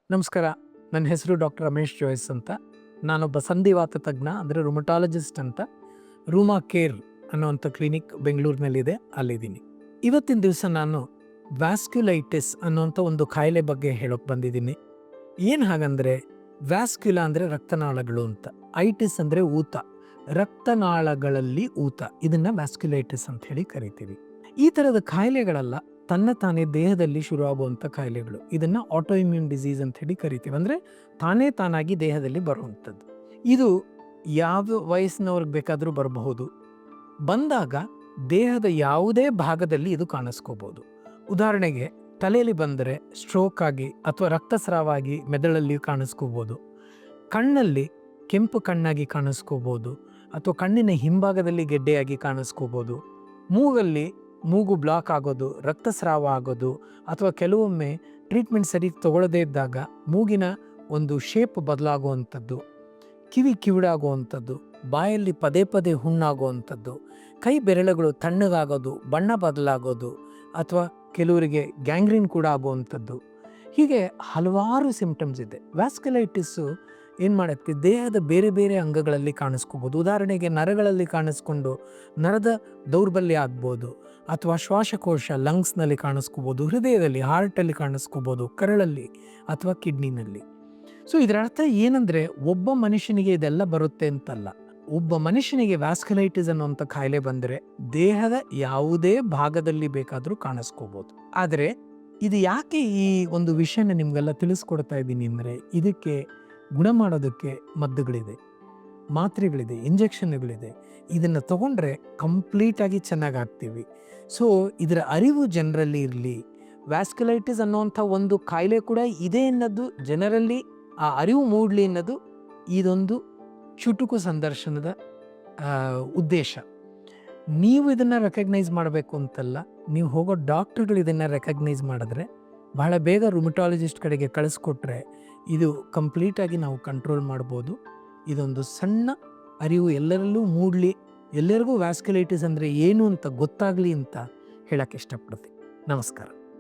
ನಮಸ್ಕಾರ. ನನ್ನ ಹೆಸರು ಡಾಕ್ಟರ್ ರಮೇಶ್ ಜೋಯ್ಸ್ ಅಂತ. ನಾನೊಬ್ಬ ಸಂಧಿವಾತ ತಜ್ಞ, ಅಂದರೆ ರುಮಟಾಲಜಿಸ್ಟ್ ಅಂತ. ರೂಮಾ ಕೇರ್ ಅನ್ನುವಂಥ ಕ್ಲಿನಿಕ್ ಬೆಂಗಳೂರಿನಲ್ಲಿದೆ, ಅಲ್ಲಿದ್ದೀನಿ. ಇವತ್ತಿನ ದಿವಸ ನಾನು ವ್ಯಾಸ್ಕ್ಯುಲೈಟಿಸ್ ಅನ್ನುವಂಥ ಒಂದು ಕಾಯಿಲೆ ಬಗ್ಗೆ ಹೇಳೋಕೆ ಬಂದಿದ್ದೀನಿ. ಏನು ಹಾಗಂದರೆ, ವ್ಯಾಸ್ಕ್ಯುಲಾ ಅಂದರೆ ರಕ್ತನಾಳಗಳು ಅಂತ, ಐಟಿಸ್ ಅಂದರೆ ಊತ, ರಕ್ತನಾಳಗಳಲ್ಲಿ ಊತ, ಇದನ್ನು ವ್ಯಾಸ್ಕ್ಯುಲೈಟಿಸ್ ಅಂತ ಹೇಳಿ ಕರಿತೀವಿ. ಈ ಥರದ ಕಾಯಿಲೆಗಳೆಲ್ಲ ತನ್ನ ತಾನೇ ದೇಹದಲ್ಲಿ ಶುರುವಾಗುವಂಥ ಕಾಯಿಲೆಗಳು. ಇದನ್ನು ಆಟೋ ಇಮ್ಯೂನ್ ಡಿಸೀಸ್ ಅಂತ ಹೇಳಿ ಕರಿತೀವಿ. ಅಂದರೆ ತಾನೇ ತಾನಾಗಿ ದೇಹದಲ್ಲಿ ಬರುವಂಥದ್ದು. ಇದು ಯಾವ ವಯಸ್ಸಿನವ್ರಿಗೆ ಬೇಕಾದರೂ ಬರಬಹುದು. ಬಂದಾಗ ದೇಹದ ಯಾವುದೇ ಭಾಗದಲ್ಲಿ ಇದು ಕಾಣಿಸ್ಕೋಬೋದು. ಉದಾಹರಣೆಗೆ ತಲೆಯಲ್ಲಿ ಬಂದರೆ ಸ್ಟ್ರೋಕ್ ಆಗಿ ಅಥವಾ ರಕ್ತಸ್ರಾವ ಆಗಿ ಮೆದುಳಲ್ಲಿ ಕಾಣಿಸ್ಕೋಬೋದು. ಕಣ್ಣಲ್ಲಿ ಕೆಂಪು ಕಣ್ಣಾಗಿ ಕಾಣಿಸ್ಕೋಬೋದು, ಅಥವಾ ಕಣ್ಣಿನ ಹಿಂಭಾಗದಲ್ಲಿ ಗೆಡ್ಡೆಯಾಗಿ ಕಾಣಿಸ್ಕೋಬೋದು. ಮೂಗಲ್ಲಿ ಮೂಗು ಬ್ಲಾಕ್ ಆಗೋದು, ರಕ್ತಸ್ರಾವ ಆಗೋದು, ಅಥವಾ ಕೆಲವೊಮ್ಮೆ ಟ್ರೀಟ್ಮೆಂಟ್ ಸರಿ ತಗೊಳ್ಳದೇ ಇದ್ದಾಗ ಮೂಗಿನ ಒಂದು ಶೇಪ್ ಬದಲಾಗುವಂಥದ್ದು, ಕಿವಿ ಕಿವಿಡಾಗುವಂಥದ್ದು, ಬಾಯಲ್ಲಿ ಪದೇ ಪದೇ ಹುಣ್ಣಾಗುವಂಥದ್ದು, ಕೈ ಬೆರಳುಗಳು ತಣ್ಣಗಾಗೋದು, ಬಣ್ಣ ಬದಲಾಗೋದು, ಅಥವಾ ಕೆಲವರಿಗೆ ಗ್ಯಾಂಗ್ರೀನ್ ಕೂಡ ಆಗುವಂಥದ್ದು. ಹೀಗೆ ಹಲವಾರು ಸಿಂಪ್ಟಮ್ಸ್ ಇದೆ. ವ್ಯಾಸ್ಕ್ಯುಲೈಟಿಸ್ಸು ಏನು ಮಾಡುತ್ತೆ, ದೇಹದ ಬೇರೆ ಬೇರೆ ಅಂಗಗಳಲ್ಲಿ ಕಾಣಿಸ್ಕೋಬೋದು. ಉದಾಹರಣೆಗೆ ನರಗಳಲ್ಲಿ ಕಾಣಿಸ್ಕೊಂಡು ನರದ ದೌರ್ಬಲ್ಯ ಆಗ್ಬೋದು, ಅಥವಾ ಶ್ವಾಸಕೋಶ ಲಂಗ್ಸ್ನಲ್ಲಿ ಕಾಣಿಸ್ಕೋಬೋದು, ಹೃದಯದಲ್ಲಿ ಹಾರ್ಟಲ್ಲಿ ಕಾಣಿಸ್ಕೋಬೋದು, ಕರಳಲ್ಲಿ ಅಥವಾ ಕಿಡ್ನಿನಲ್ಲಿ. ಸೊ ಇದರ ಅರ್ಥ ಏನಂದರೆ, ಒಬ್ಬ ಮನುಷ್ಯನಿಗೆ ಇದೆಲ್ಲ ಬರುತ್ತೆ ಅಂತಲ್ಲ. ಒಬ್ಬ ಮನುಷ್ಯನಿಗೆ ವ್ಯಾಸ್ಕ್ಯುಲೈಟಿಸ್ ಅನ್ನುವಂಥ ಕಾಯಿಲೆ ಬಂದರೆ ದೇಹದ ಯಾವುದೇ ಭಾಗದಲ್ಲಿ ಬೇಕಾದರೂ ಕಾಣಿಸ್ಕೋಬೋದು. ಆದರೆ ಇದು ಯಾಕೆ ಈ ಒಂದು ವಿಷಯನ ನಿಮಗೆಲ್ಲ ತಿಳಿಸ್ಕೊಡ್ತಾ ಇದ್ದೀನಿ ಅಂದರೆ, ಇದಕ್ಕೆ ಗುಣ ಮಾಡೋದಕ್ಕೆ ಮದ್ದುಗಳಿದೆ, ಮಾತ್ರೆಗಳಿದೆ, ಇಂಜೆಕ್ಷನ್ಗಳಿದೆ. ಇದನ್ನು ತಗೊಂಡ್ರೆ ಕಂಪ್ಲೀಟಾಗಿ ಚೆನ್ನಾಗಾಗ್ತೀವಿ. ಸೊ ಇದರ ಅರಿವು ಜನರಲ್ಲಿ ಇರಲಿ. ವ್ಯಾಸ್ಕ್ಯುಲೈಟಿಸ್ ಅನ್ನೋವಂಥ ಒಂದು ಕಾಯಿಲೆ ಕೂಡ ಇದೆ ಅನ್ನೋದು ಜನರಲ್ಲಿ ಆ ಅರಿವು ಮೂಡಲಿ ಅನ್ನೋದು ಇದೊಂದು ಚುಟುಕು ಸಂದರ್ಶನದ ಉದ್ದೇಶ. ನೀವು ಇದನ್ನು ರೆಕಗ್ನೈಸ್ ಮಾಡಬೇಕು ಅಂತಲ್ಲ, ನೀವು ಹೋಗೋ ಡಾಕ್ಟ್ರುಗಳು ಇದನ್ನು ರೆಕಗ್ನೈಸ್ ಮಾಡಿದ್ರೆ, ಬಹಳ ಬೇಗ ರುಮಟಾಲಜಿಸ್ಟ್ ಕಡೆಗೆ ಕಳಿಸ್ಕೊಟ್ರೆ ಇದು ಕಂಪ್ಲೀಟಾಗಿ ನಾವು ಕಂಟ್ರೋಲ್ ಮಾಡ್ಬೋದು. ಇದೊಂದು ಸಣ್ಣ ಅರಿವು ಎಲ್ಲರಲ್ಲೂ ಮೂಡಲಿ, ಎಲ್ಲರಿಗೂ ವ್ಯಾಸ್ಕ್ಯುಲೈಟಿಸ್ ಅಂದರೆ ಏನು ಅಂತ ಗೊತ್ತಾಗಲಿ ಅಂತ ಹೇಳೋಕ್ಕೆ ಇಷ್ಟಪಡ್ತೀನಿ. ನಮಸ್ಕಾರ.